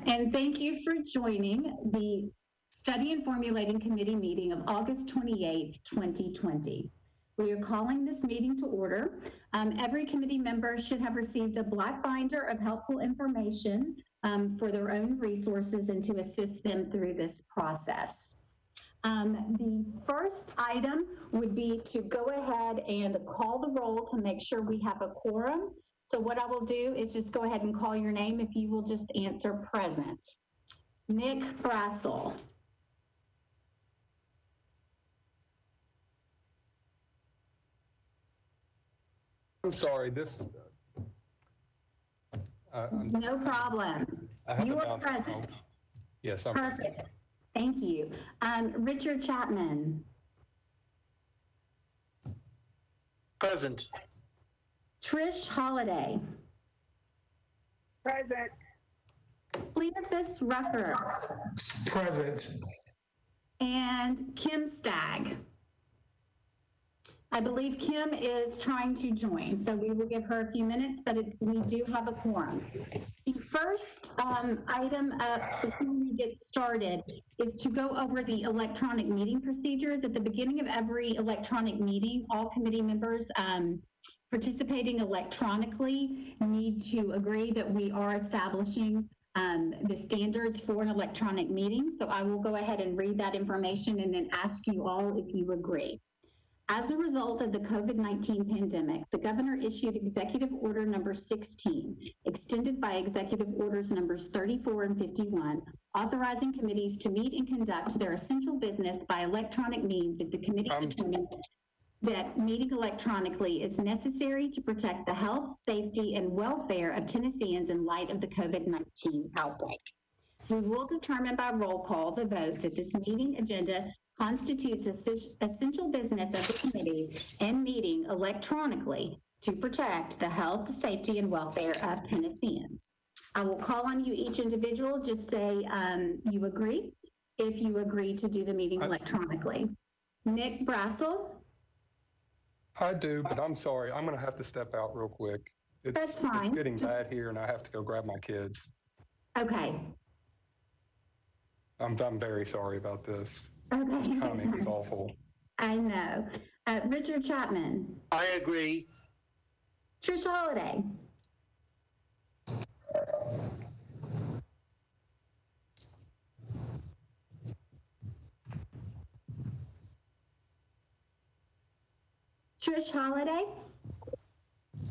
And thank you for joining the Study and Formulating Committee meeting of August 28th, 2020. We are calling this meeting to order. Every committee member should have received a black binder of helpful information for their own resources and to assist them through this process. The first item would be to go ahead and call the roll to make sure we have a quorum. So what I will do is just go ahead and call your name if you will just answer present. Nick Brassel. I'm sorry, no problem. You are present. Yes, I'm perfect. Thank you. Richard Chapman. Present. Trish Holiday. Present. Cleophas Rucker. Present. And Kim Stagg. I believe Kim is trying to join, so we will give her a few minutes, but we do have a quorum. The first item up before we get started is to go over the electronic meeting procedures. At the beginning of every electronic meeting, all committee members participating electronically need to agree that we are establishing the standards for an electronic meeting. So I will go ahead and read that information and then ask you all if you agree. As a result of the COVID-19 pandemic, the governor issued Executive Order number 16, extended by Executive Orders numbers 34 and 51, authorizing committees to meet and conduct their essential business by electronic means if the committee determines that meeting electronically is necessary to protect the health, safety, and welfare of Tennesseans in light of the COVID-19 outbreak. We will determine by roll call the vote that this meeting agenda constitutes essential business of the committee and meeting electronically to protect the health, safety, and welfare of Tennesseans. I will call on you each individual, just say you agree, if you agree to do the meeting electronically. Nick Brassel. I do, but I'm sorry. I'm going to have to step out real quick. That's fine. It's getting bad here, and I have to go grab my kids. Okay. I'm very sorry about this. Okay. Timing is awful. I know. Richard Chapman. I agree. Trish Holiday. Trish Holiday?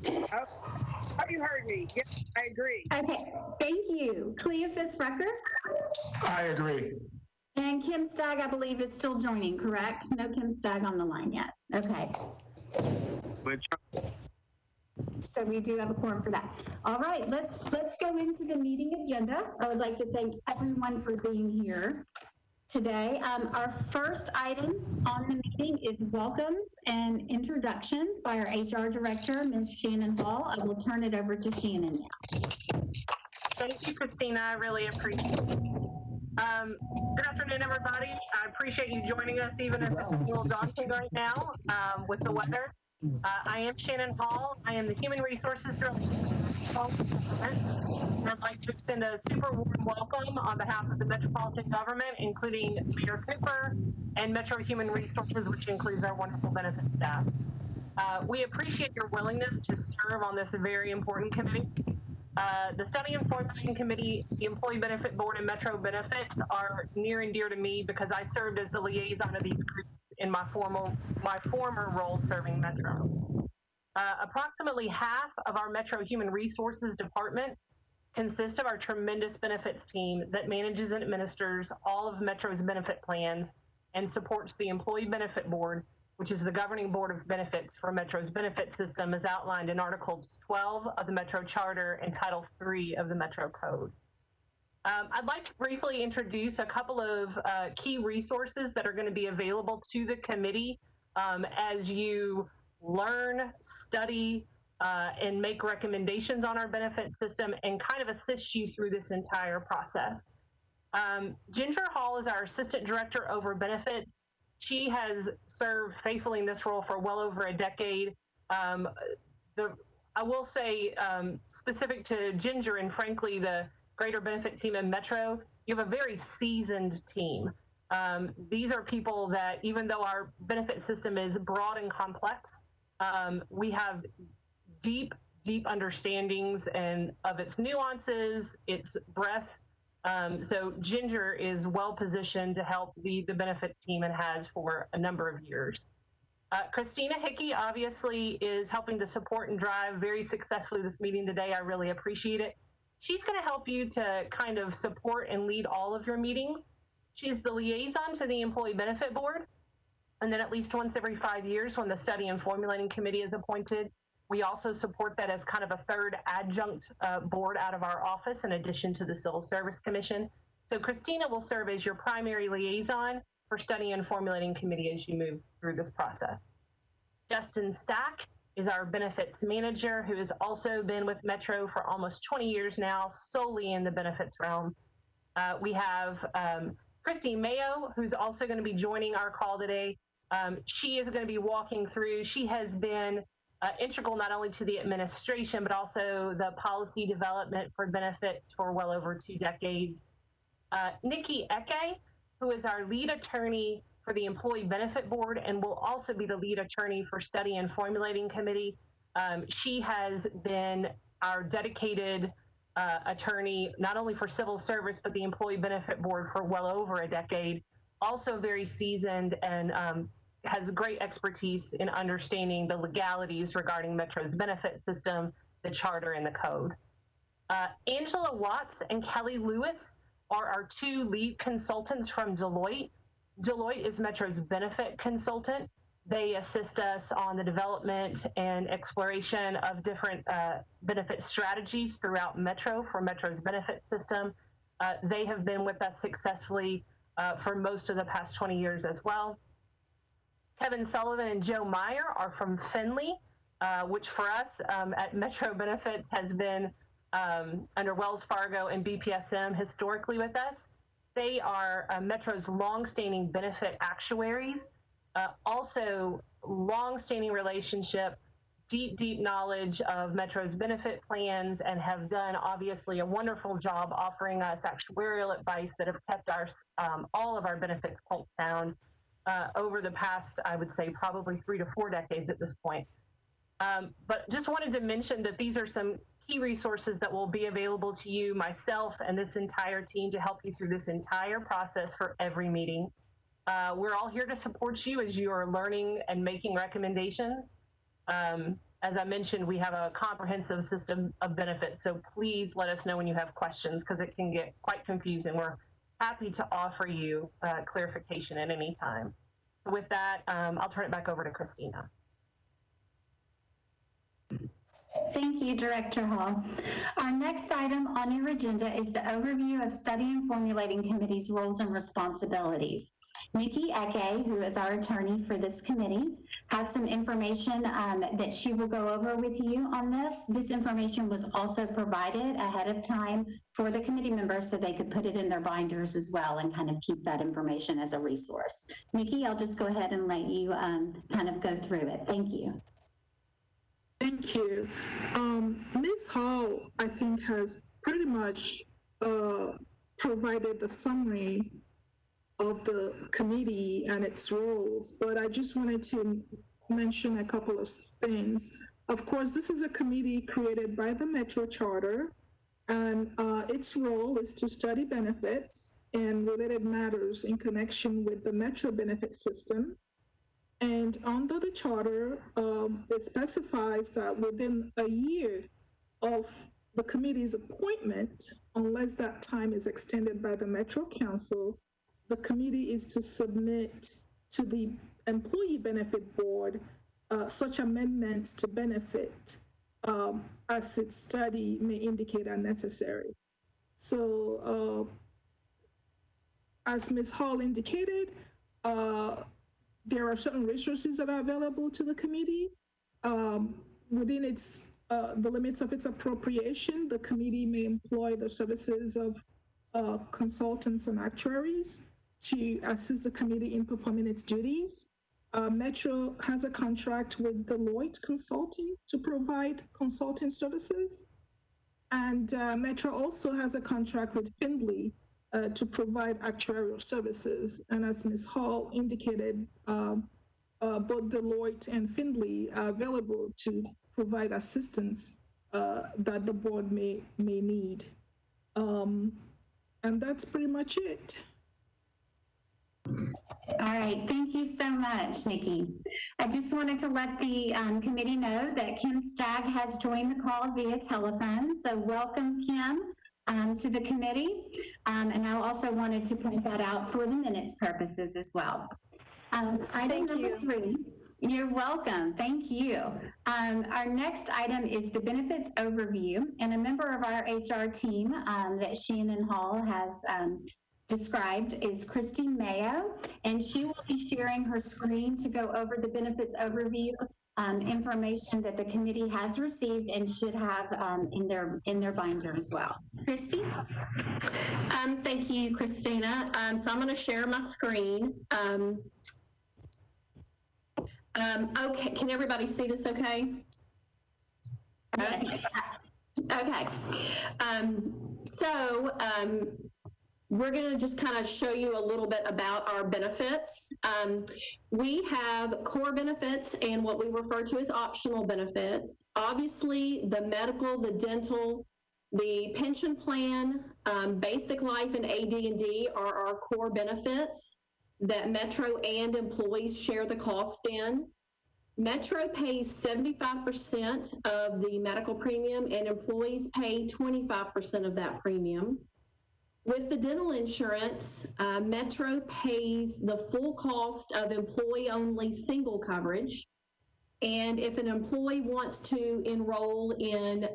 Oh, you heard me. Yes, I agree. Okay, thank you. Cleophas Rucker? I agree. And Kim Stagg, I believe, is still joining, correct? No Kim Stagg on the line yet. Okay. So we do have a quorum for that. All right, let's go into the meeting agenda. I would like to thank everyone for being here today. Our first item on the meeting is welcomes and introductions by our HR director, Ms. Shannon Hall. I will turn it over to Shannon now. Thank you, Christina. I really appreciate it. Good afternoon, everybody. I appreciate you joining us, even if it's a little daunting right now with the weather. I am Shannon Hall. I am the Human Resources Director. I'd like to extend a super warm welcome on behalf of the Metropolitan government, including Mayor Cooper and Metro Human Resources, which includes our wonderful benefit staff. We appreciate your willingness to serve on this very important committee. The Study and Formulating Committee, the Employee Benefit Board, and Metro Benefits are near and dear to me because I served as the liaison of these groups in my former role serving Metro. Approximately half of our Metro Human Resources Department consists of our tremendous benefits team that manages and administers all of Metro's benefit plans and supports the Employee Benefit Board, which is the governing board of benefits for Metro's benefit system, as outlined in Articles 12 of the Metro Charter and Title 3 of the Metro Code. I'd like to briefly introduce a couple of key resources that are going to be available to the committee as you learn, study, and make recommendations on our benefit system and kind of assist you through this entire process. Ginger Hall is our Assistant Director over Benefits. She has served faithfully in this role for well over a decade. I will say, specific to Ginger, and frankly, the greater benefit team in Metro, you have a very seasoned team. These are people that, even though our benefit system is broad and complex, we have deep understandings and of its nuances, its breadth. So Ginger is well positioned to help lead the benefits team and has for a number of years. Christina Hickey obviously is helping to support and drive very successfully this meeting today. I really appreciate it. She's going to help you to kind of support and lead all of your meetings. She's the liaison to the Employee Benefit Board. And then at least once every 5 years, when the Study and Formulating Committee is appointed, we also support that as kind of a third adjunct board out of our office, in addition to the Civil Service Commission. So Christina will serve as your primary liaison for Study and Formulating Committee as you move through this process. Justin Stack is our benefits manager, who has also been with Metro for almost 20 years now, solely in the benefits realm. We have Christy Mayo, who's also going to be joining our call today. She is going to be walking through. She has been integral not only to the administration, but also the policy development for benefits for well over 2 decades. Nikki Eke, who is our lead attorney for the Employee Benefit Board and will also be the lead attorney for Study and Formulating Committee. She has been our dedicated attorney, not only for civil service, but the Employee Benefit Board for well over a decade. Also very seasoned and has great expertise in understanding the legalities regarding Metro's benefit system, the charter, and the code. Angela Watts and Kelly Lewis are our 2 lead consultants from Deloitte. Deloitte is Metro's benefit consultant. They assist us on the development and exploration of different benefit strategies throughout Metro for Metro's benefit system. They have been with us successfully for most of the past 20 years as well. Kevin Sullivan and Joe Meyer are from Finley, which for us at Metro Benefits has been under Wells Fargo and BPSM historically with us. They are Metro's longstanding benefit actuaries, also longstanding relationship, deep knowledge of Metro's benefit plans, and have done obviously a wonderful job offering us actuarial advice that have kept our all of our benefits quite sound over the past, I would say, probably 3 to 4 decades at this point. But just wanted to mention that these are some key resources that will be available to you, myself, and this entire team to help you through this entire process for every meeting. We're all here to support you as you are learning and making recommendations. As I mentioned, we have a comprehensive system of benefits, so please let us know when you have questions, because it can get quite confusing. We're happy to offer you clarification at any time. So with that, I'll turn it back over to Christina. Thank you, Director Hall. Our next item on your agenda is the overview of Study and Formulating Committee's roles and responsibilities. Nikki Eke, who is our attorney for this committee, has some information that she will go over with you on this. This information was also provided ahead of time for the committee members so they could put it in their binders as well and kind of keep that information as a resource. Nikki, I'll just go ahead and let you kind of go through it. Thank you. Thank you. Ms. Hall, I think, has pretty much provided the summary of the committee and its roles, but I just wanted to mention a couple of things. Of course, this is a committee created by the Metro Charter, and its role is to study benefits and related matters in connection with the Metro benefit system. And under the charter, it specifies that within a year of the committee's appointment, unless that time is extended by the Metro Council, the committee is to submit to the Employee Benefit Board such amendments to benefit as its study may indicate are necessary. So as Ms. Hall indicated, there are certain resources that are available to the committee. Within its the limits of its appropriation, the committee may employ the services of consultants and actuaries to assist the committee in performing its duties. Metro has a contract with Deloitte Consulting to provide consulting services. And Metro also has a contract with Findlay to provide actuarial services. And as Ms. Hall indicated, both Deloitte and Findlay are available to provide assistance that the board may need. And that's pretty much it. All right, thank you so much, Nikki. I just wanted to let the committee know that Kim Stagg has joined the call via telephone. So welcome, Kim, to the committee. And I also wanted to point that out for the minutes purposes as well. Item number 3. You're welcome. Thank you. Our next item is the benefits overview, and a member of our HR team that Shannon Hall has described is Christine Mayo, and she will be sharing her screen to go over the benefits overview information that the committee has received and should have in their binder as well. Christy? Thank you, Christina. So I'm going to share my screen. Okay, can everybody see this okay? Yes. Okay. We're going to just kind of show you a little bit about our benefits. We have core benefits and what we refer to as optional benefits. Obviously, the medical, the dental, the pension plan, basic life, and AD&D are our core benefits that Metro and employees share the cost in. Metro pays 75% of the medical premium and employees pay 25% of that premium. With the dental insurance, Metro pays the full cost of employee-only single coverage. And if an employee wants to enroll in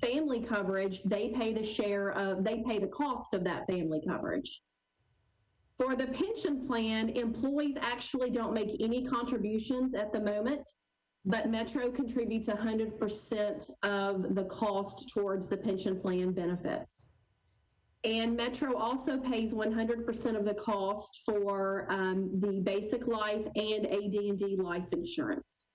family coverage, they pay the cost of that family coverage. For the pension plan, employees actually don't make any contributions at the moment, but Metro contributes 100% of the cost towards the pension plan benefits. And Metro also pays 100% of the cost for the basic life and AD&D life insurance.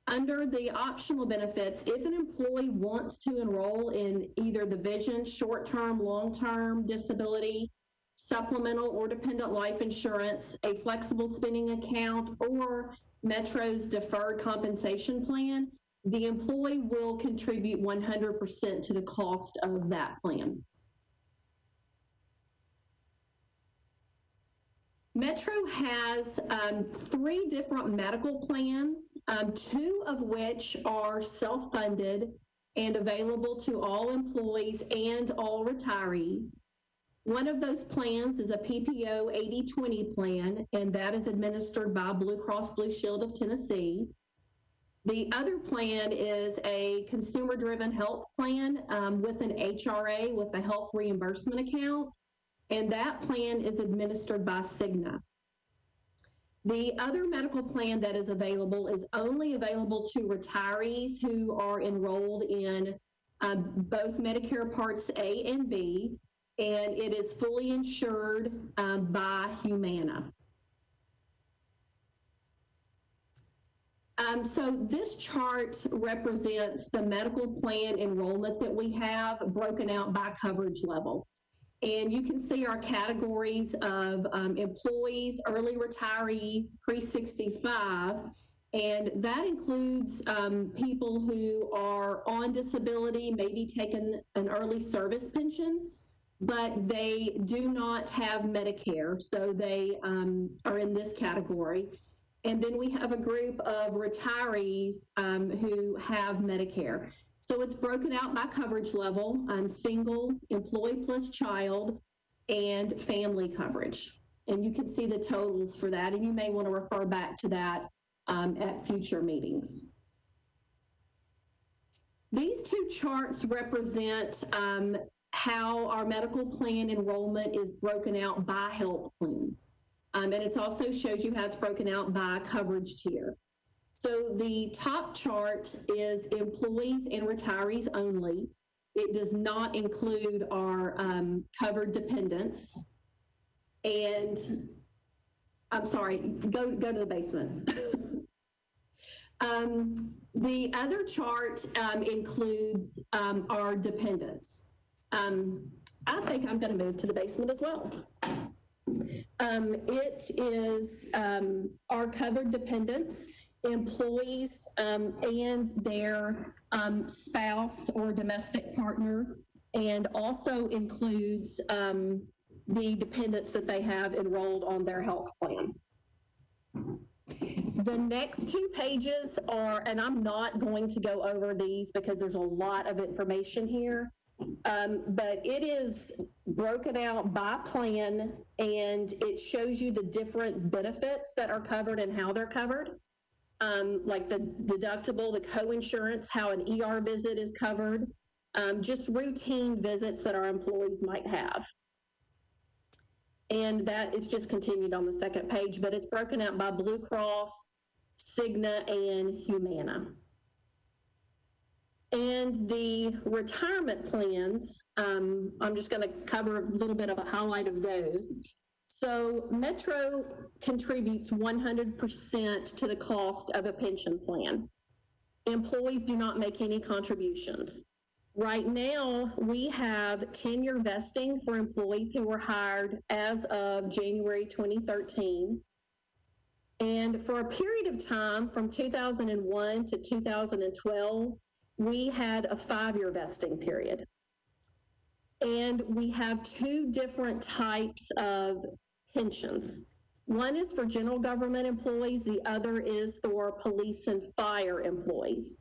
Under the optional benefits, if an employee wants to enroll in either the vision, short-term, long-term disability, supplemental or dependent life insurance, a flexible spending account, or Metro's deferred compensation plan, the employee will contribute 100% to the cost of that plan. Metro has 3 different medical plans, 2 of which are self-funded and available to all employees and all retirees. One of those plans is a PPO 80/20 plan, and that is administered by Blue Cross Blue Shield of Tennessee. The other plan is a consumer-driven health plan with an HRA with a health reimbursement account, and that plan is administered by Cigna. The other medical plan that is available is only available to retirees who are enrolled in both Medicare Parts A and B, and it is fully insured by Humana. So this chart represents the medical plan enrollment that we have broken out by coverage level. And you can see our categories of employees, early retirees, pre-65, and that includes people who are on disability, maybe taking an early service pension, but they do not have Medicare, so they are in this category. And then we have a group of retirees who have Medicare. So it's broken out by coverage level, single, employee plus child, and family coverage. And you can see the totals for that, and you may want to refer back to that at future meetings. These 2 charts represent how our medical plan enrollment is broken out by health plan. And it also shows you how it's broken out by coverage tier. So the top chart is employees and retirees only. It does not include our covered dependents. And I'm sorry, go to the basement. The other chart includes our dependents. I think I'm going to move to the basement as well. It is our covered dependents, employees, and their spouse or domestic partner, and also includes the dependents that they have enrolled on their health plan. The next 2 pages are, and I'm not going to go over these because there's a lot of information here, but it is broken out by plan, and it shows you the different benefits that are covered and how they're covered, like the deductible, the co-insurance, how an ER visit is covered, just routine visits that our employees might have. And that is just continued on the second page, but it's broken out by Blue Cross, Cigna, and Humana. And the retirement plans, I'm just going to cover a little bit of a highlight of those. So Metro contributes 100% to the cost of a pension plan. Employees do not make any contributions. Right now, we have 10-year vesting for employees who were hired as of January 2013. And for a period of time from 2001 to 2012, we had a 5-year vesting period. And we have 2 different types of pensions. One is for general government employees, the other is for police and fire employees.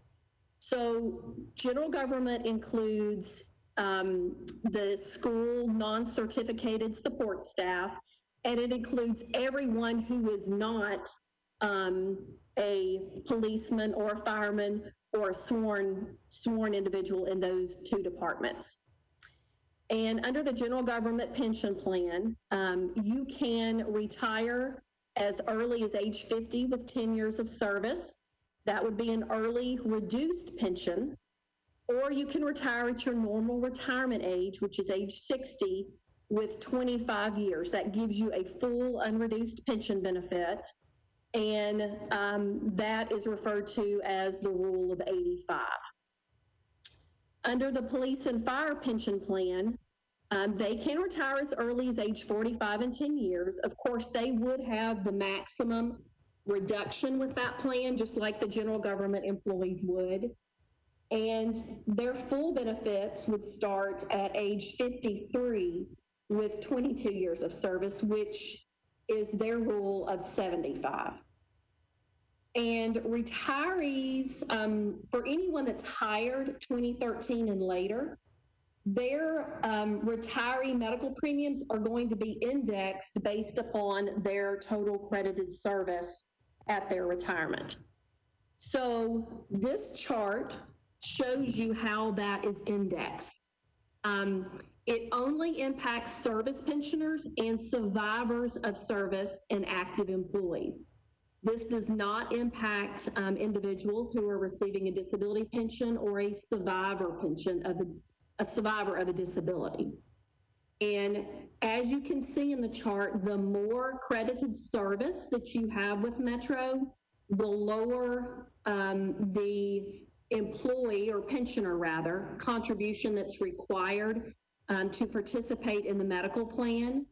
So general government includes the school non-certificated support staff, and it includes everyone who is not a policeman or a fireman or a sworn individual in those 2 departments. And under the general government pension plan, you can retire as early as age 50 with 10 years of service. That would be an early reduced pension, or you can retire at your normal retirement age, which is age 60, with 25 years. That gives you a full unreduced pension benefit, and that is referred to as the rule of 85. Under the police and fire pension plan, they can retire as early as age 45 and 10 years. Of course, they would have the maximum reduction with that plan, just like the general government employees would. And their full benefits would start at age 53 with 22 years of service, which is their rule of 75. And retirees, for anyone that's hired 2013 and later, their retiree medical premiums are going to be indexed based upon their total credited service at their retirement. So this chart shows you how that is indexed. It only impacts service pensioners and survivors of service and active employees. This does not impact individuals who are receiving a disability pension or a survivor pension of a survivor of a disability. And as you can see in the chart, the more credited service that you have with Metro, the lower the employee or pensioner rather contribution that's required to participate in the medical plan.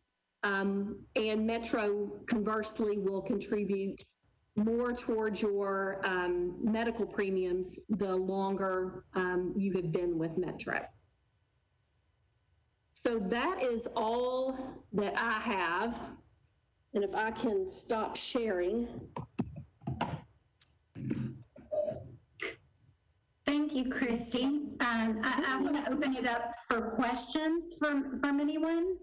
And Metro conversely will contribute more towards your medical premiums the longer you have been with Metro. So that is all that I have. And if I can stop sharing. Thank you, Christy. I want to open it up for questions from anyone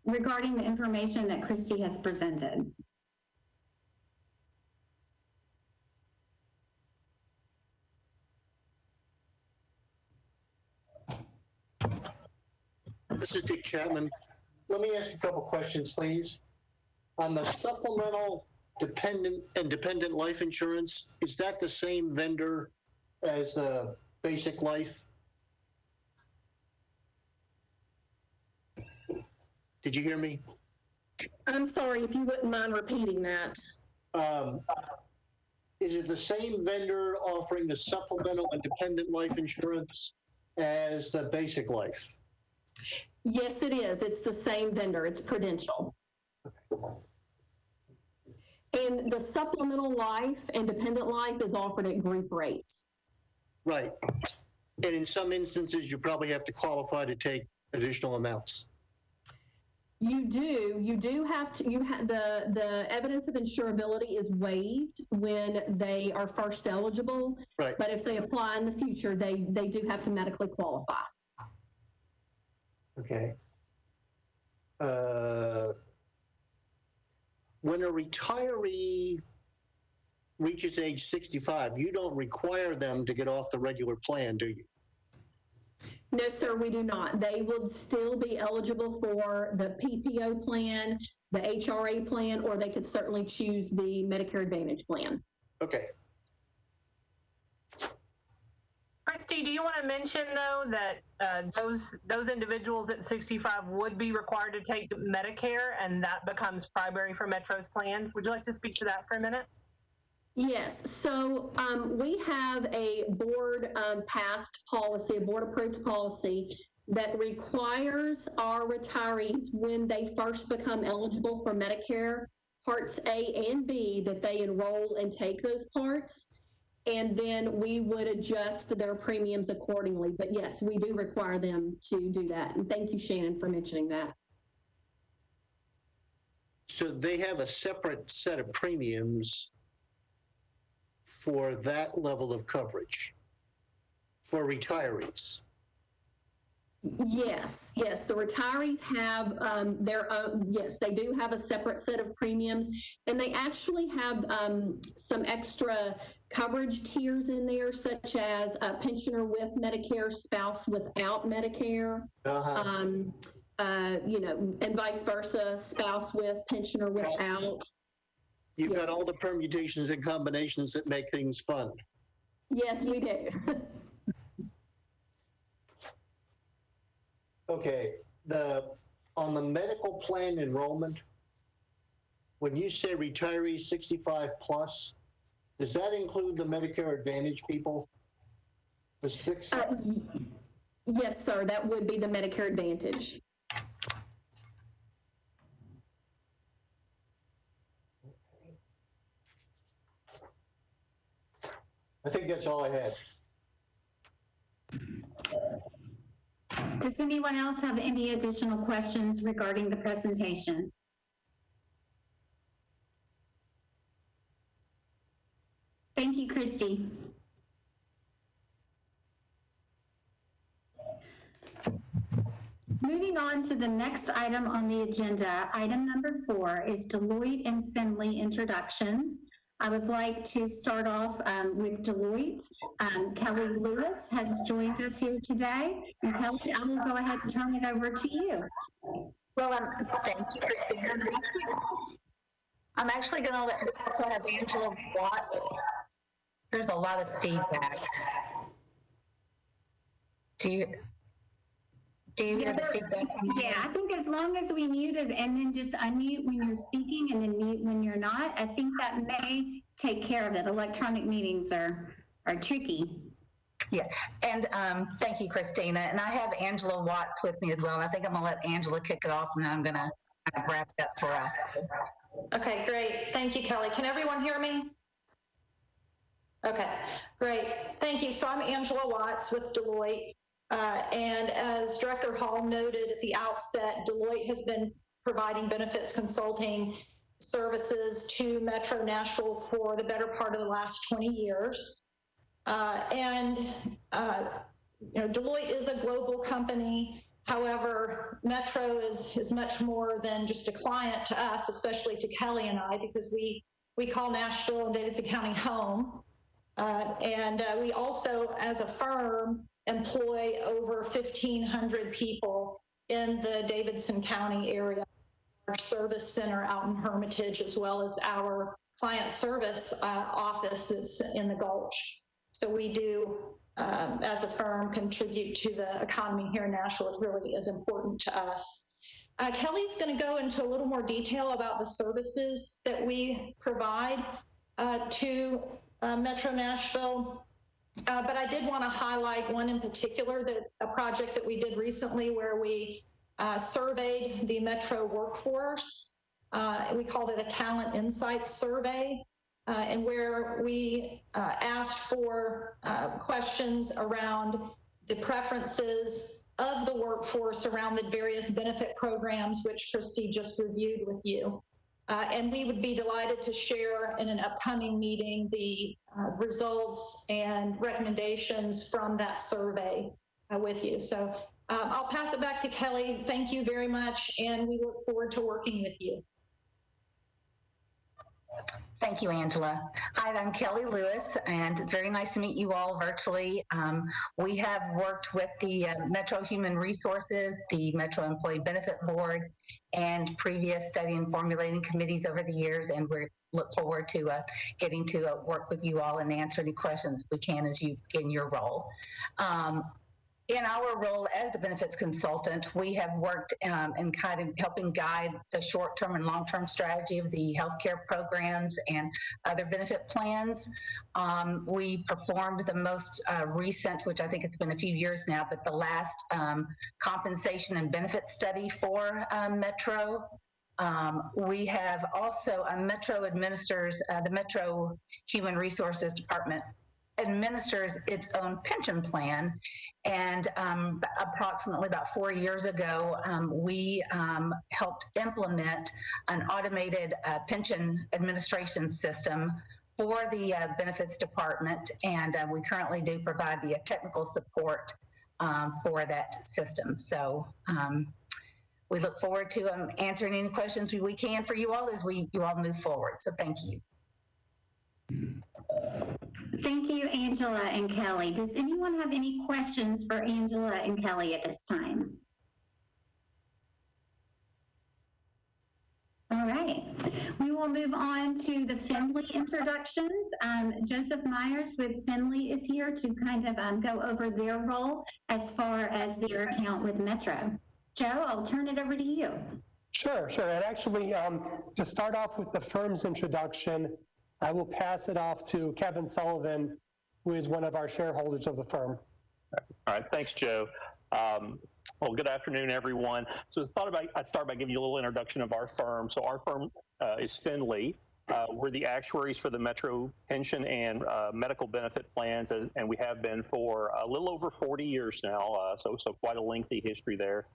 regarding the information that Christy has presented. This is Dick Chapman. Let me ask you a couple questions, please. On the supplemental dependent life insurance, is that the same vendor as the basic life? Did you hear me? I'm sorry, if you wouldn't mind repeating that. is it the same vendor offering the supplemental and dependent life insurance as the basic life? Yes, it is. It's the same vendor. It's Prudential. And the supplemental life and dependent life is offered at group rates. Right. And in some instances, you probably have to qualify to take additional amounts. You do have to, the evidence of insurability is waived when they are first eligible. Right. But if they apply in the future, they do have to medically qualify. Okay. When a retiree reaches age 65, you don't require them to get off the regular plan, do you? No, sir, we do not. They will still be eligible for the PPO plan, the HRA plan, or they could certainly choose the Medicare Advantage plan. Okay. Christy, do you want to mention, though, that those individuals at 65 would be required to take Medicare, and that becomes primary for Metro's plans? Would you like to speak to that for a minute? Yes, so we have a board passed policy, a board approved policy that requires our retirees when they first become eligible for Medicare Parts A and B that they enroll and take those parts, and then we would adjust their premiums accordingly. But yes, we do require them to do that. And thank you, Shannon, for mentioning that. So they have a separate set of premiums for that level of coverage for retirees. Yes, the retirees have their own, yes, they do have a separate set of premiums, and they actually have some extra coverage tiers in there, such as a pensioner with Medicare, spouse without Medicare, and vice versa, spouse with, pensioner without. You've got all the permutations and combinations that make things fun. Yes, we do. Okay, on the medical plan enrollment, when you say retirees 65 plus, does that include the Medicare Advantage people? The six? Yes, sir, that would be the Medicare Advantage. I think that's all I had. Does anyone else have any additional questions regarding the presentation? Thank you, Christy. Moving on to the next item on the agenda, item number 4 is Deloitte and Finley introductions. I would like to start off with Deloitte. Kelly Lewis has joined us here today. And Kelly, I will go ahead and turn it over to you. Well, thank you, Christine. I'm actually going to also have Angela Watts. There's a lot of feedback. Do you hear the feedback? Yeah, I think as long as we mute us and then just unmute when you're speaking and then mute when you're not, I think that may take care of it. Electronic meetings are tricky. Yes, and thank you, Christina. And I have Angela Watts with me as well. And I think I'm going to let Angela kick it off, and then I'm going to wrap it up for us. Okay, great. Thank you, Kelly. Can everyone hear me? Okay, great. Thank you. So I'm Angela Watts with Deloitte. And as Director Hall noted at the outset, Deloitte has been providing benefits consulting services to Metro Nashville for the better part of the last 20 years. Deloitte is a global company. However, Metro is much more than just a client to us, especially to Kelly and I, because we call Nashville and Davidson County home. We also, as a firm, employ over 1,500 people in the Davidson County area, our service center out in Hermitage, as well as our client service office that's in the Gulch. So we do, as a firm, contribute to the economy here in Nashville. It really is important to us. Kelly's going to go into a little more detail about the services that we provide to Metro Nashville. But I did want to highlight one in particular, that a project that we did recently where we surveyed the Metro workforce. We called it a talent insights survey, and where we asked for questions around the preferences of the workforce around the various benefit programs, which Christy just reviewed with you. And we would be delighted to share in an upcoming meeting the results and recommendations from that survey with you. So I'll pass it back to Kelly. Thank you very much, and we look forward to working with you. Thank you, Angela. Hi, I'm Kelly Lewis, and it's very nice to meet you all virtually. We have worked with the Metro Human Resources, the Metro Employee Benefit Board, and previous study and formulating committees over the years, and we look forward to getting to work with you all and answer any questions we can as you begin your role. In our role as the benefits consultant, we have worked in kind of helping guide the short-term and long-term strategy of the healthcare programs and other benefit plans. We performed the most recent, which I think it's been a few years now, but the last compensation and benefit study for Metro. We have also, Metro administers, the Metro Human Resources Department administers its own pension plan, and approximately about 4 years ago, we helped implement an automated pension administration system for the benefits department, and we currently do provide the technical support for that system. So we look forward to answering any questions we can for you all as you all move forward. So thank you. Thank you, Angela and Kelly. Does anyone have any questions for Angela and Kelly at this time? All right, we will move on to the Finley introductions. Joseph Myers with Finley is here to kind of go over their role as far as their account with Metro. Joe, I'll turn it over to you. Sure. And actually, to start off with the firm's introduction, I will pass it off to Kevin Sullivan, who is one of our shareholders of the firm. All right, thanks, Joe. Well, good afternoon, everyone. So I'd start by giving you a little introduction of our firm. So our firm is Finley. We're the actuaries for the Metro pension and medical benefit plans, and we have been for a little over 40 years now, so quite a lengthy history there.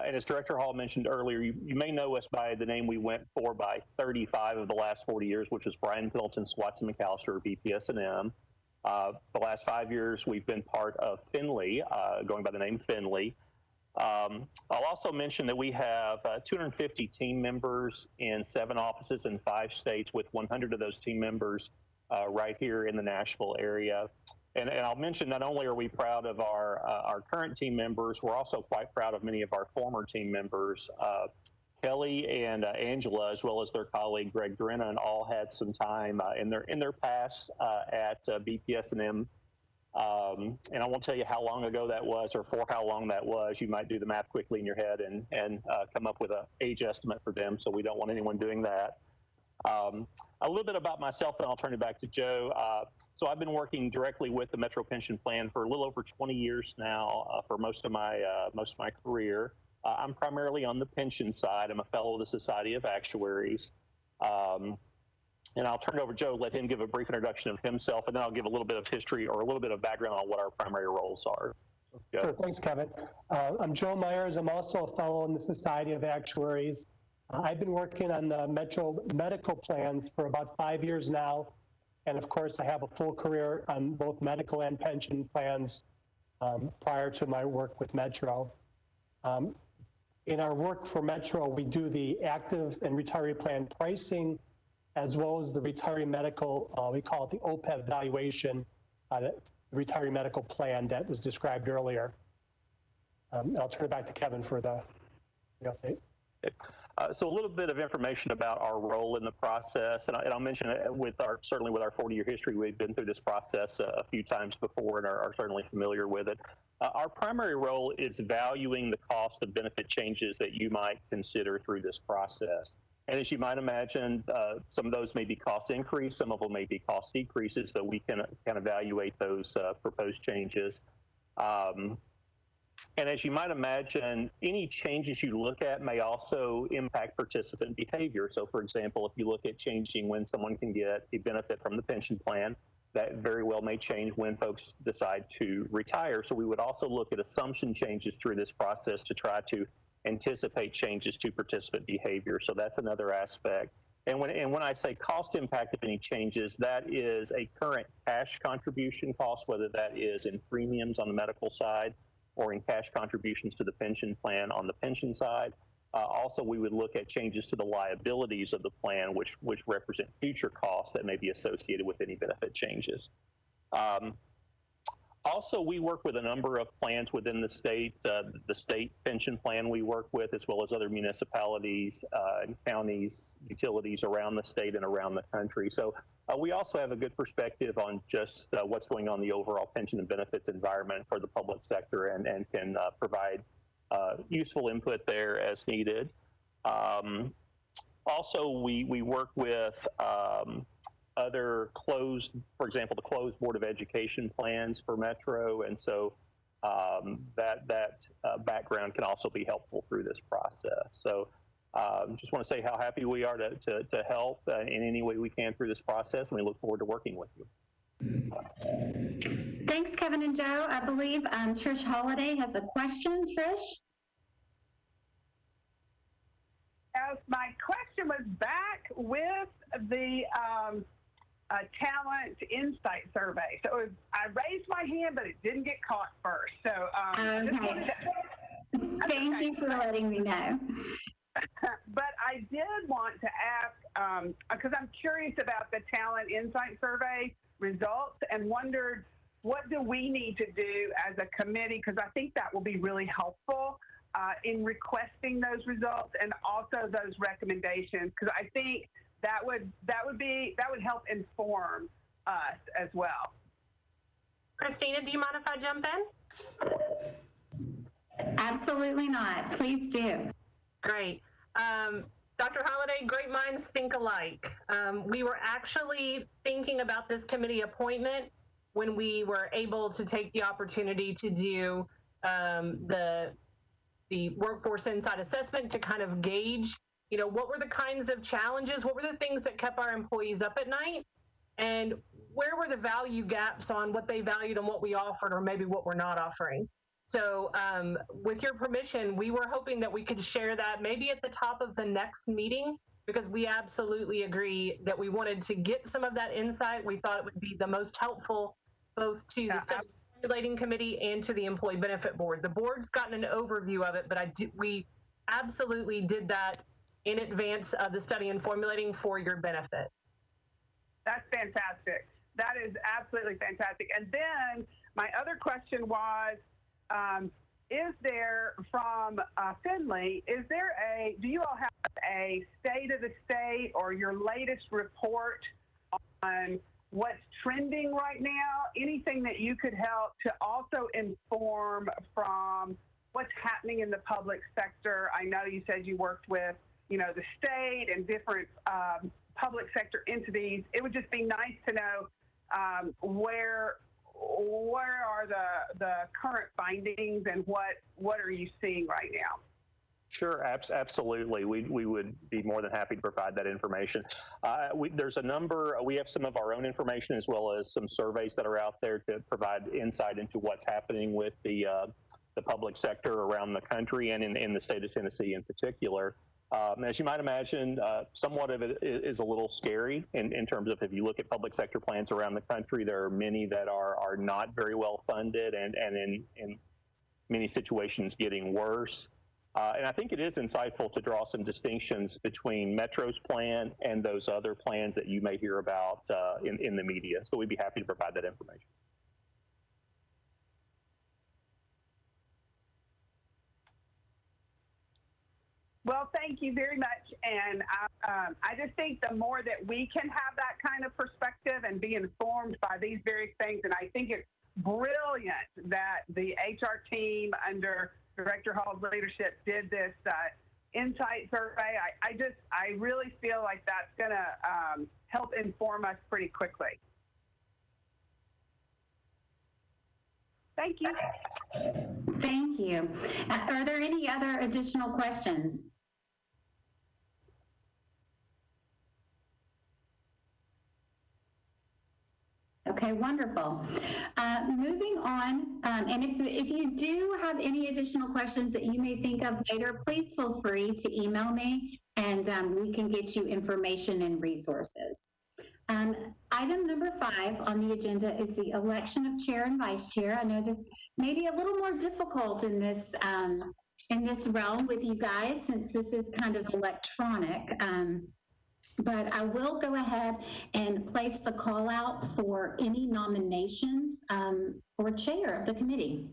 And as Director Hall mentioned earlier, you may know us by the name we went for by 35 of the last 40 years, which was Brian Pilton, Watson McAllister, BPS&M. The last 5 years, we've been part of Finley, going by the name Finley. I'll also mention that we have 250 team members in 7 offices in 5 states, with 100 of those team members right here in the Nashville area. And I'll mention, not only are we proud of our current team members, we're also quite proud of many of our former team members. Kelly and Angela, as well as their colleague Greg Drennan, all had some time in their past at BPS&M. And I won't tell you how long ago that was or for how long that was. You might do the math quickly in your head and come up with an age estimate for them, so we don't want anyone doing that. A little bit about myself, and I'll turn it back to Joe. So I've been working directly with the Metro Pension Plan for a little over 20 years now, for most of my career. I'm primarily on the pension side. I'm a fellow of the Society of Actuaries. And I'll turn it over to Joe, let him give a brief introduction of himself, and then I'll give a little bit of history or a little bit of background on what our primary roles are. Joe. Sure, thanks, Kevin. I'm Joe Myers. I'm also a fellow in the Society of Actuaries. I've been working on the Metro medical plans for about 5 years now. And of course, I have a full career on both medical and pension plans prior to my work with Metro. In our work for Metro, we do the active and retiree plan pricing, as well as the retiree medical, we call it the OPEB evaluation, the retiree medical plan that was described earlier. I'll turn it back to Kevin for the update. So a little bit of information about our role in the process, and I'll mention certainly with our 40-year history, we've been through this process a few times before and are certainly familiar with it. Our primary role is valuing the cost of benefit changes that you might consider through this process. And as you might imagine, some of those may be cost increase, some of them may be cost decreases, but we can evaluate those proposed changes. And as you might imagine, any changes you look at may also impact participant behavior. So for example, if you look at changing when someone can get a benefit from the pension plan, that very well may change when folks decide to retire. So we would also look at assumption changes through this process to try to anticipate changes to participant behavior. So that's another aspect. And when I say cost impact of any changes, that is a current cash contribution cost, whether that is in premiums on the medical side or in cash contributions to the pension plan on the pension side. Also, we would look at changes to the liabilities of the plan, which represent future costs that may be associated with any benefit changes. Also, we work with a number of plans within the state pension plan we work with, as well as other municipalities and counties, utilities around the state and around the country. So we also have a good perspective on just what's going on in the overall pension and benefits environment for the public sector and can provide useful input there as needed. Also, we work with other closed, for example, the closed Board of Education plans for Metro, and so that background can also be helpful through this process. So just want to say how happy we are to help in any way we can through this process, and we look forward to working with you. Thanks, Kevin and Joe. I believe Trish Holiday has a question. Trish? Yes, my question was back with the talent insight survey. So I raised my hand, but it didn't get caught first. So Okay. Thank you for letting me know. But I did want to ask, because I'm curious about the talent insight survey results and wondered, what do we need to do as a committee? Because I think that will be really helpful in requesting those results and also those recommendations, because I think that would help inform us as well. Christina, do you mind if I jump in? Absolutely not. Please do. Great. Dr. Holliday, great minds think alike. We were actually thinking about this committee appointment when we were able to take the opportunity to do the workforce insight assessment to kind of gauge, what were the kinds of challenges, what were the things that kept our employees up at night, and where were the value gaps on what they valued and what we offered or maybe what we're not offering. So with your permission, we were hoping that we could share that maybe at the top of the next meeting, because we absolutely agree that we wanted to get some of that insight. We thought it would be the most helpful both to the Study and Formulating Committee and to the Employee Benefit Board. The board's gotten an overview of it, but we absolutely did that in advance of the Study and Formulating for your benefit. That's fantastic. That is absolutely fantastic. And then my other question was, is there from Finley, do you all have a state of the state or your latest report on what's trending right now? Anything that you could help to also inform from what's happening in the public sector? I know you said you worked with, the state and different public sector entities. It would just be nice to know where are the current findings and what are you seeing right now? Sure, absolutely. We would be more than happy to provide that information. There's a number, we have some of our own information as well as some surveys that are out there to provide insight into what's happening with the public sector around the country and in the state of Tennessee in particular. As you might imagine, somewhat of it is a little scary in terms of if you look at public sector plans around the country, there are many that are not very well funded and in many situations getting worse. And I think it is insightful to draw some distinctions between Metro's plan and those other plans that you may hear about in the media. So we'd be happy to provide that information. Well, thank you very much. And I just think the more that we can have that kind of perspective and be informed by these various things, and I think it's brilliant that the HR team under Director Hall's leadership did this insight survey. I really feel like that's going to help inform us pretty quickly. Thank you. Thank you. Are there any other additional questions? Okay, wonderful. Moving on, and if you do have any additional questions that you may think of later, please feel free to email me, and we can get you information and resources. Item number 5 on the agenda is the election of chair and vice chair. I know this may be a little more difficult in this realm with you guys, since this is kind of electronic. But I will go ahead and place the call out for any nominations for chair of the committee.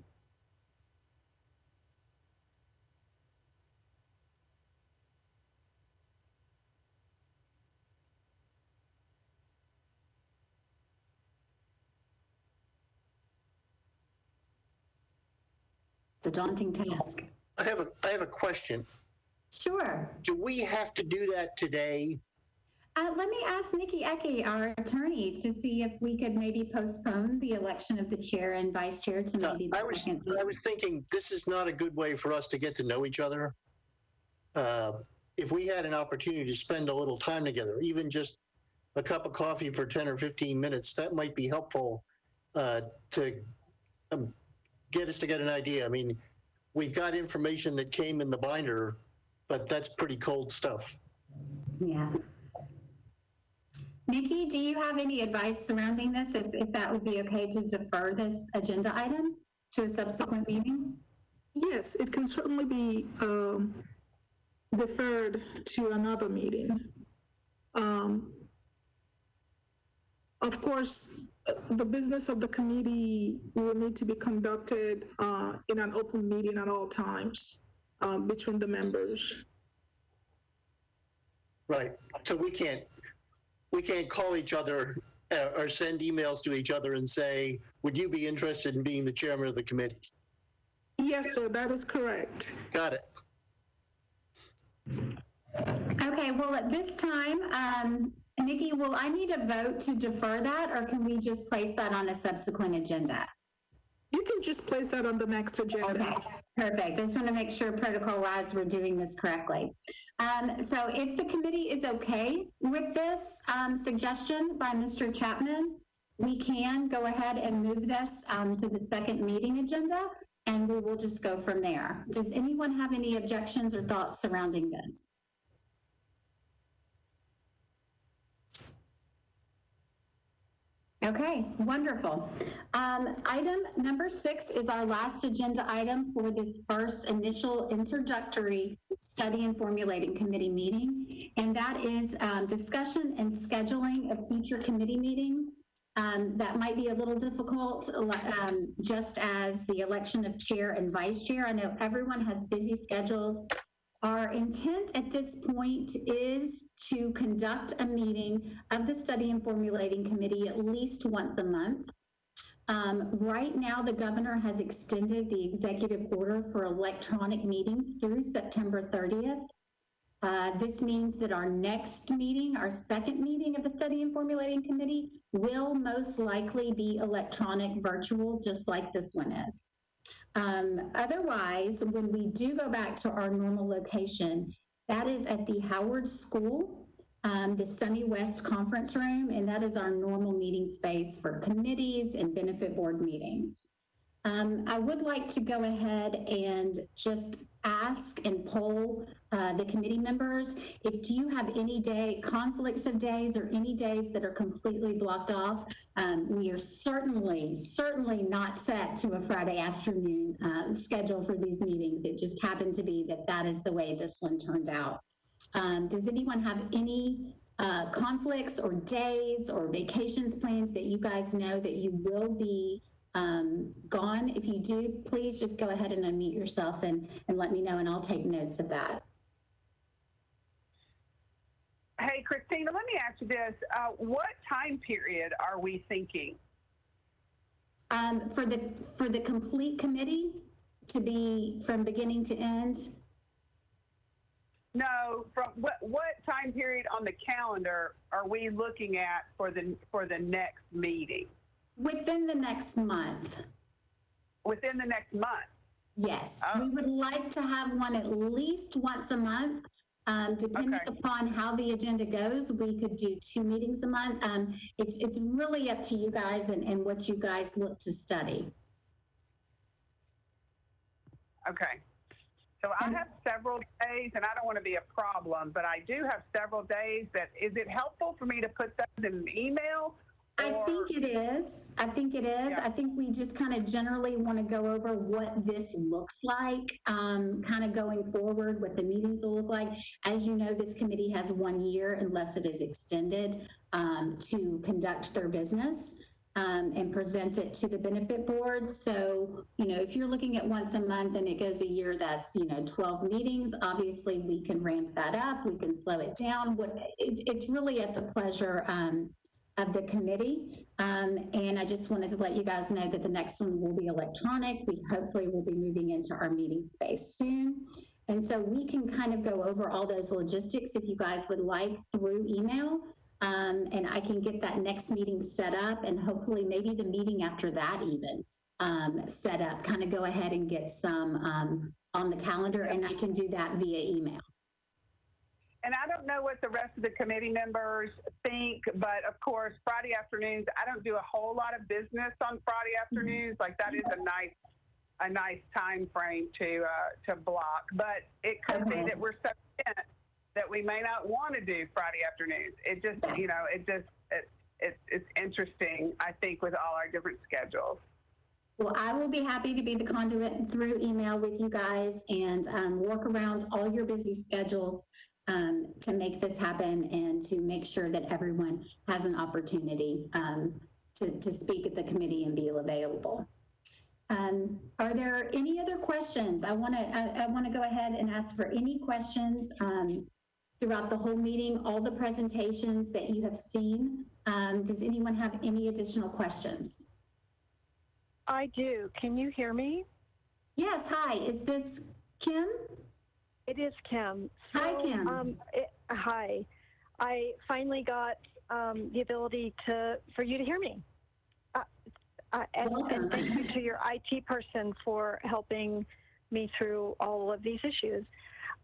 It's a daunting task. I have a question. Sure. Do we have to do that today? Let me ask Nikki Ecke, our attorney, to see if we could maybe postpone the election of the chair and vice chair to maybe the second. I was thinking this is not a good way for us to get to know each other. If we had an opportunity to spend a little time together, even just a cup of coffee for 10 or 15 minutes, that might be helpful to get us to get an idea. I mean, we've got information that came in the binder, but that's pretty cold stuff. Yeah. Nikki, do you have any advice surrounding this, if that would be okay to defer this agenda item to a subsequent meeting? Yes, it can certainly be deferred to another meeting. Of course, the business of the committee will need to be conducted in an open meeting at all times between the members. Right. So we can't call each other or send emails to each other and say, would you be interested in being the chairman of the committee? Yes, sir, that is correct. Got it. Okay, well, at this time, Nikki, will I need a vote to defer that, or can we just place that on a subsequent agenda? You can just place that on the next agenda. Okay, perfect. I just want to make sure protocol-wise we're doing this correctly. So if the committee is okay with this suggestion by Mr. Chapman, we can go ahead and move this to the second meeting agenda, and we will just go from there. Does anyone have any objections or thoughts surrounding this? Okay, wonderful. Item number 6 is our last agenda item for this first initial introductory study and formulating committee meeting, and that is discussion and scheduling of future committee meetings. That might be a little difficult, just as the election of chair and vice chair. I know everyone has busy schedules. Our intent at this point is to conduct a meeting of the Study and Formulating Committee at least once a month. Right now, the governor has extended the executive order for electronic meetings through September 30th. This means that our next meeting, our second meeting of the Study and Formulating Committee, will most likely be electronic, virtual, just like this one is. Otherwise, when we do go back to our normal location, that is at the Howard School, the Sunny West Conference Room, and that is our normal meeting space for committees and benefit board meetings. I would like to go ahead and just ask and poll the committee members, do you have any conflicts of days or any days that are completely blocked off? We are certainly not set to a Friday afternoon schedule for these meetings. It just happened to be that is the way this one turned out. Does anyone have any conflicts or days or vacations plans that you guys know that you will be gone? If you do, please just go ahead and unmute yourself and let me know, and I'll take notes of that. Hey, Christina, let me ask you this. What time period are we thinking? For the complete committee to be from beginning to end? No, from what time period on the calendar are we looking at for the next meeting? Within the next month. Within the next month? Yes, Oh. we would like to have one at least once a month. Depending upon how the agenda goes, we could do 2 meetings a month. It's really up to you guys and what you guys look to study. Okay. So I have several days, and I don't want to be a problem, but I do have several days that, is it helpful for me to put those in an email? I think it is. I think it is. Yeah. I think we just kind of generally want to go over what this looks like, kind of going forward, what the meetings will look like. As you know, this committee has 1 year, unless it is extended, to conduct their business and present it to the benefit board. So, you know, if you're looking at once a month and it goes a year, that's, you know, 12 meetings. Obviously, we can ramp that up. We can slow it down. It's really at the pleasure of the committee. And I just wanted to let you guys know that the next one will be electronic. We hopefully will be moving into our meeting space soon. And so we can kind of go over all those logistics if you guys would like through email. And I can get that next meeting set up and hopefully maybe the meeting after that even set up, kind of go ahead and get some on the calendar, and I can do that via email. And I don't know what the rest of the committee members think, but of course, Friday afternoons, I don't do a whole lot of business on Friday afternoons. Like that is a nice time frame to block, but it could be that we're so intense that we may not want to do Friday afternoons. It just, you know, it's interesting, I think, with all our different schedules. Well, I will be happy to be the conduit through email with you guys and work around all your busy schedules to make this happen and to make sure that everyone has an opportunity to speak at the committee and be available. Are there any other questions? I want to go ahead and ask for any questions throughout the whole meeting, all the presentations that you have seen. Does anyone have any additional questions? I do. Can you hear me? Yes. Hi. Is this Kim? It is Kim. So, hi, Kim. Hi. I finally got the ability for you to hear me. And thank you to your IT person for helping me through all of these issues.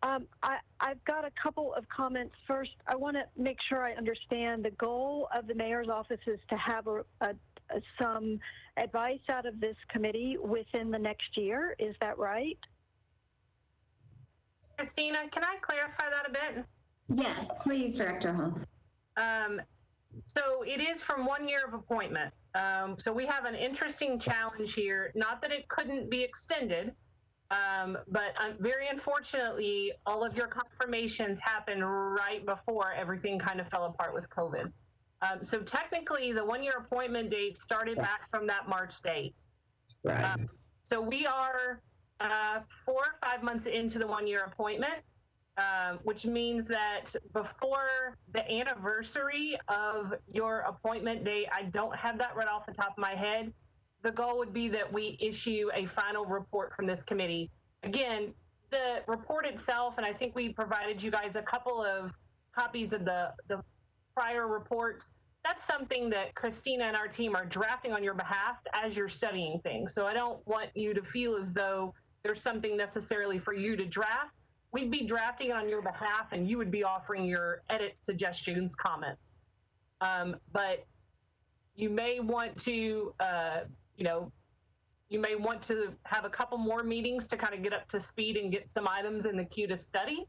I've got a couple of comments. First, I want to make sure I understand the goal of the mayor's office is to have some advice out of this committee within the next year. Is that right? Christina, can I clarify that a bit? Yes, please, Director Hall. So it is from 1 year of appointment. So we have an interesting challenge here. Not that it couldn't be extended, but very unfortunately, all of your confirmations happened right before everything kind of fell apart with COVID. So technically, the 1 year appointment date started back from that March date. Right. So we are 4 or 5 months into the 1 year appointment, which means that before the anniversary of your appointment date, I don't have that right off the top of my head. The goal would be that we issue a final report from this committee. Again, the report itself, and I think we provided you guys a couple of copies of the prior reports. That's something that Christina and our team are drafting on your behalf as you're studying things. So I don't want you to feel as though there's something necessarily for you to draft. We'd be drafting it on your behalf and you would be offering your edits, suggestions, comments. But you may want to, you may want to have a couple more meetings to kind of get up to speed and get some items in the queue to study.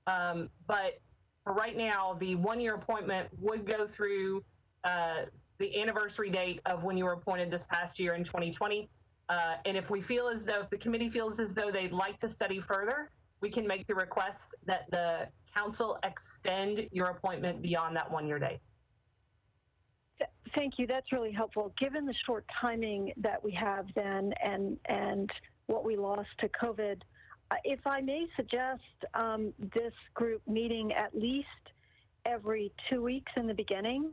But for right now, the 1 year appointment would go through the anniversary date of when you were appointed this past year in 2020. And if we feel as though, if the committee feels as though they'd like to study further, we can make the request that the council extend your appointment beyond that 1 year date. Thank you. That's really helpful. Given the short timing that we have then and what we lost to COVID, if I may suggest this group meeting at least every 2 weeks in the beginning,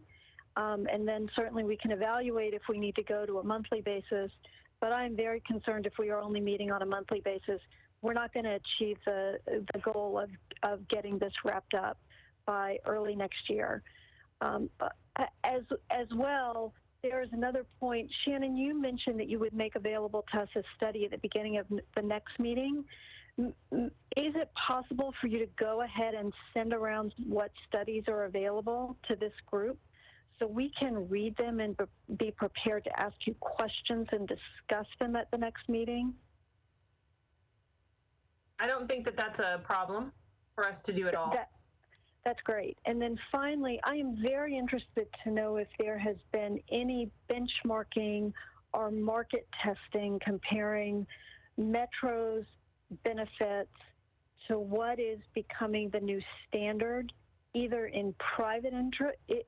and then certainly we can evaluate if we need to go to a monthly basis. But I'm very concerned if we are only meeting on a monthly basis, we're not going to achieve the goal of getting this wrapped up by early next year. As well, there's another point. Shannon, you mentioned that you would make available to us a study at the beginning of the next meeting. Is it possible for you to go ahead and send around what studies are available to this group so we can read them and be prepared to ask you questions and discuss them at the next meeting? I don't think that that's a problem for us to do at all. That's great. And then finally, I am very interested to know if there has been any benchmarking or market testing comparing Metro's benefits to what is becoming the new standard, either in private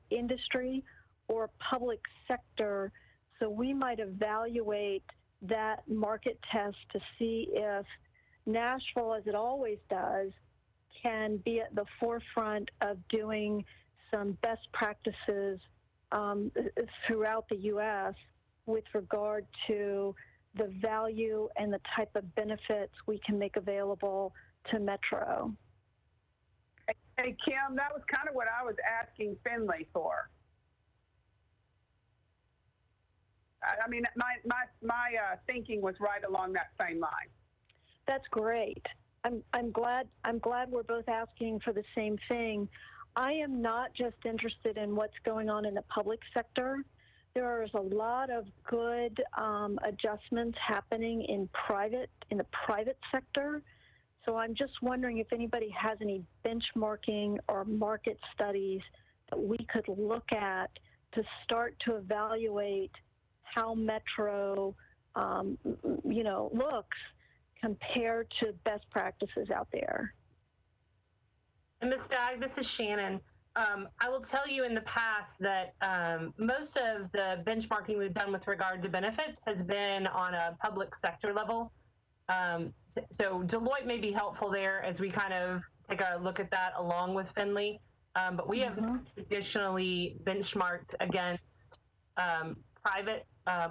industry or public sector. So we might evaluate that market test to see if Nashville, as it always does, can be at the forefront of doing some best practices throughout the U.S. with regard to the value and the type of benefits we can make available to Metro. Hey, Kim, that was kind of what I was asking Finley for. I mean, my thinking was right along that same line. That's great. I'm glad we're both asking for the same thing. I am not just interested in what's going on in the public sector. There is a lot of good adjustments happening in the private sector. So I'm just wondering if anybody has any benchmarking or market studies that we could look at to start to evaluate how Metro, looks compared to best practices out there. And Ms. Stagg, this is Shannon. I will tell you in the past that most of the benchmarking we've done with regard to benefits has been on a public sector level. So Deloitte may be helpful there as we kind of take a look at that along with Finley. But we have traditionally benchmarked against private,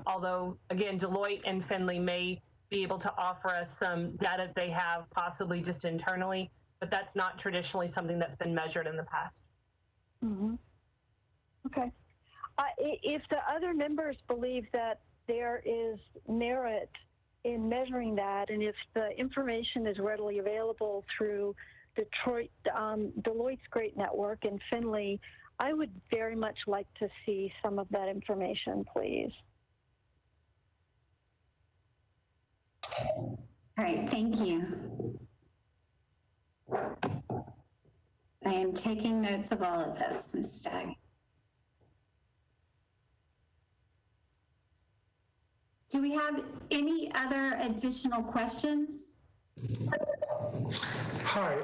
although again, Deloitte and Finley may be able to offer us some data they have possibly just internally, but that's not traditionally something that's been measured in the past. Mm-hmm. Okay. If the other members believe that there is merit in measuring that, and if the information is readily available through Deloitte's great network and Finley, I would very much like to see some of that information, please. All right, thank you. I am taking notes of all of this, Ms. Stagg. Do we have any other additional questions? Hi,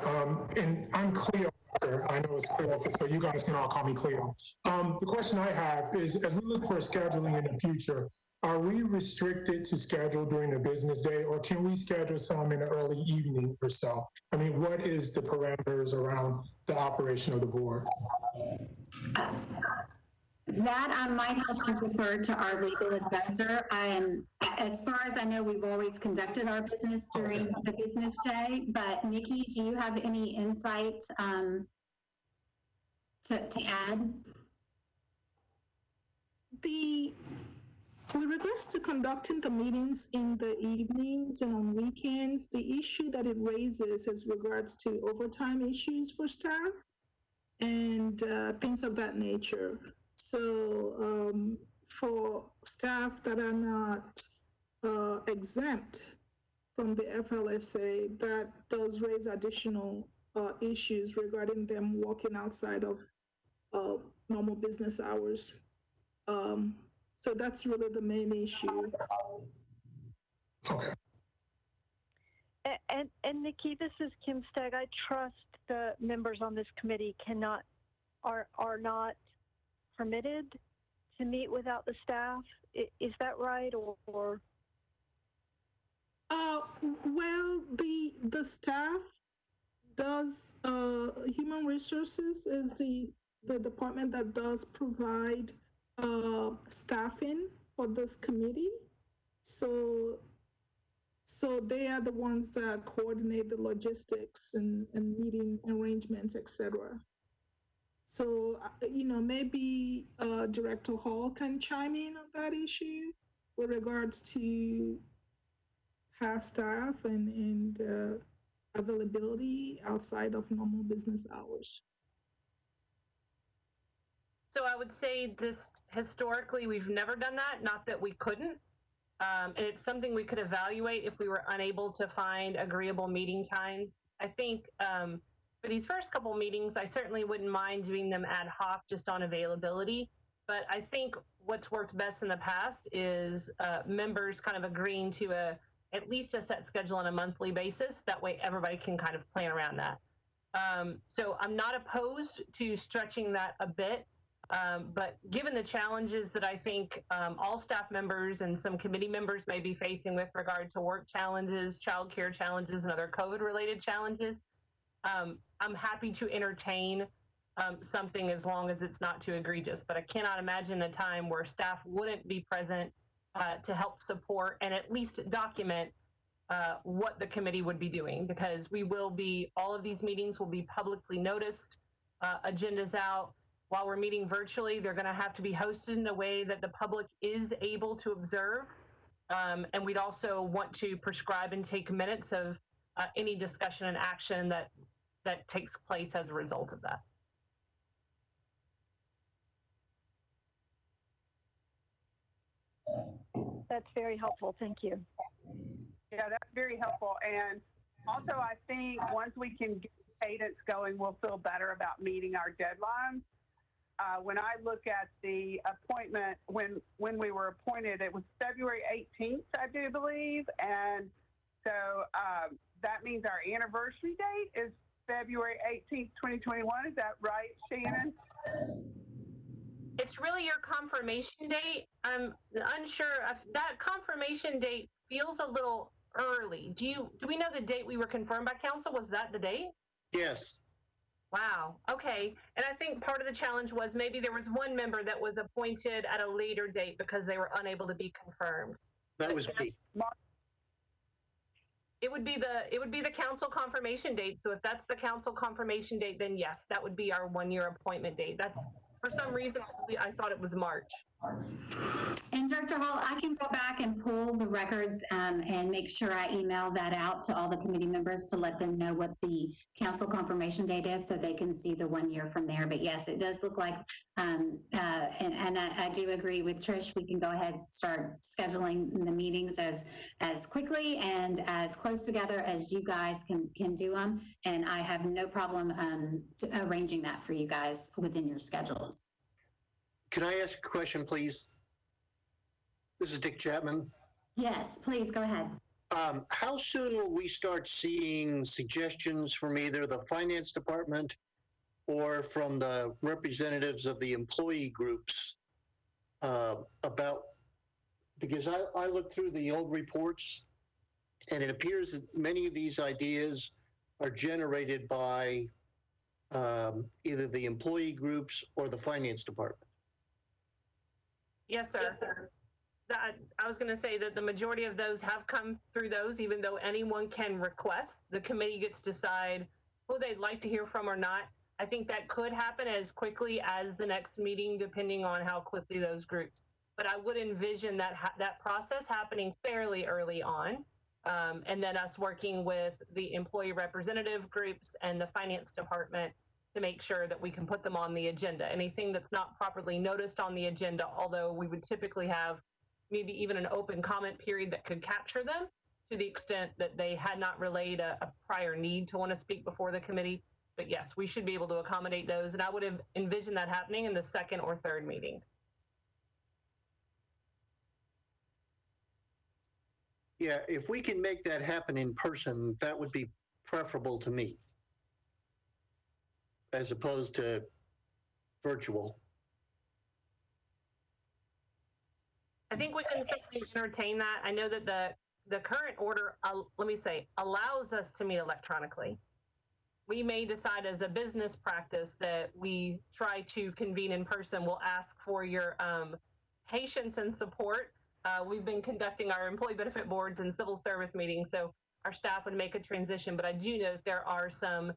and I'm Cleo. I know it's Cleophas, but you guys can all call me Cleo. The question I have is, as we look for scheduling in the future, are we restricted to schedule during the business day, or can we schedule some in the early evening or so? I mean, what is the parameters around the operation of the board? That I might have to defer to our legal advisor. As far as I know, we've always conducted our business during the business day, but Nikki, do you have any insight to add? With regards to conducting the meetings in the evenings and on weekends, the issue that it raises is regards to overtime issues for staff and things of that nature. So for staff that are not exempt from the FLSA, that does raise additional issues regarding them working outside of normal business hours. So that's really the main issue. Okay. And Nikki, this is Kim Stagg. I trust the members on this committee are not permitted to meet without the staff. Is that right, or? Well, the staff does. Human Resources is the department that does provide staffing for this committee. So So they are the ones that coordinate the logistics and meeting arrangements, etc. So, maybe Director Hall can chime in on that issue with regards to past staff and availability outside of normal business hours. So I would say just historically, we've never done that, not that we couldn't. And it's something we could evaluate if we were unable to find agreeable meeting times. I think for these first couple meetings, I certainly wouldn't mind doing them ad hoc just on availability. But I think what's worked best in the past is members kind of agreeing to at least a set schedule on a monthly basis. That way everybody can kind of plan around that. So I'm not opposed to stretching that a bit. But given the challenges that I think all staff members and some committee members may be facing with regard to work challenges, childcare challenges, and other COVID-related challenges, I'm happy to entertain something as long as it's not too egregious. But I cannot imagine a time where staff wouldn't be present to help support and at least document what the committee would be doing, because all of these meetings will be publicly noticed, agendas out. While we're meeting virtually, they're going to have to be hosted in a way that the public is able to observe. And we'd also want to prescribe and take minutes of any discussion and action that takes place as a result of that. That's very helpful. Thank you. Yeah, that's very helpful. And also, I think once we can get cadence going, we'll feel better about meeting our deadlines. When I look at the appointment, when we were appointed, it was February 18th, I do believe. And so that means our anniversary date is February 18th, 2021. Is that right, Shannon? It's really your confirmation date. I'm unsure if that confirmation date feels a little early. Do we know the date we were confirmed by council? Was that the date? Yes. Wow. Okay. And I think part of the challenge was maybe there was one member that was appointed at a later date because they were unable to be confirmed. That was me. It would be the council confirmation date. So if that's the council confirmation date, then yes, that would be our 1-year appointment date. That's, for some reason, I thought it was March. And Director Hall, I can go back and pull the records and make sure I email that out to all the committee members to let them know what the council confirmation date is so they can see the 1 year from there. But yes, it does look like, and I do agree with Trish, we can go ahead and start scheduling the meetings as quickly and as close together as you guys can do them. And I have no problem arranging that for you guys within your schedules. Can I ask a question, please? This is Dick Chapman. Yes, please go ahead. How soon will we start seeing suggestions from either the finance department or from the representatives of the employee groups about, because I looked through the old reports and it appears that many of these ideas are generated by either the employee groups or the finance department. Yes, sir. Yes, sir. I was going to say that the majority of those have come through those, even though anyone can request. The committee gets to decide who they'd like to hear from or not. I think that could happen as quickly as the next meeting, depending on how quickly those groups. But I would envision that process happening fairly early on, and then us working with the employee representative groups and the finance department to make sure that we can put them on the agenda. Anything that's not properly noticed on the agenda, although we would typically have maybe even an open comment period that could capture them to the extent that they had not relayed a prior need to want to speak before the committee. But yes, we should be able to accommodate those. And I would have envisioned that happening in the second or third meeting. Yeah, if we can make that happen in person, that would be preferable to me, as opposed to virtual. I think we can certainly entertain that. I know that the current order, let me say, allows us to meet electronically. We may decide as a business practice that we try to convene in person. We'll ask for your patience and support We've been conducting our employee benefit boards and civil service meetings, so our staff would make a transition, but I do know that there are some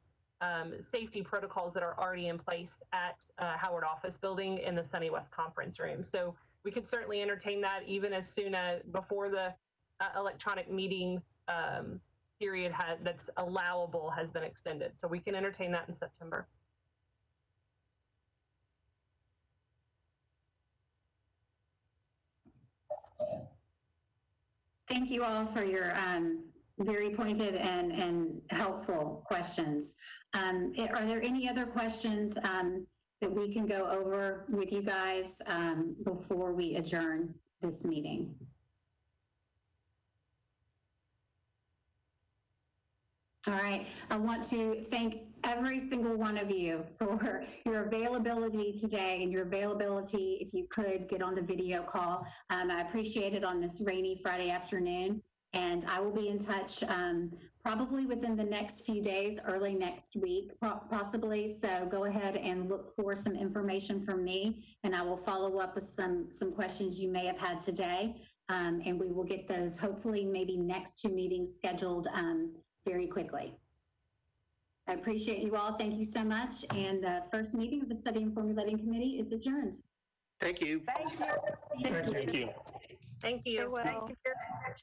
safety protocols that are already in place at Howard Office Building in the Sunny West Conference Room. So we could certainly entertain that even as soon as before the electronic meeting period that's allowable has been extended. So we can entertain that in September. Thank you all for your very pointed and helpful questions. Are there any other questions that we can go over with you guys before we adjourn this meeting? All right, I want to thank every single one of you for your availability today and your availability if you could get on the video call. I appreciate it on this rainy Friday afternoon, and I will be in touch probably within the next few days, early next week, possibly. So go ahead and look for some information from me, and I will follow up with some questions you may have had today, and we will get those hopefully maybe next 2 meetings scheduled very quickly. I appreciate you all. Thank you so much. And the first meeting of the Study and Formulating Committee is adjourned. Thank you. Thank you. Thank you. Thank you. Well. Thank you very much.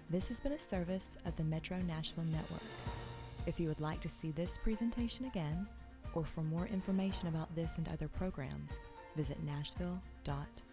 This has been a service of the Metro Nashville Network. If you would like to see this presentation again, or for more information about this and other programs, visit nashville.org.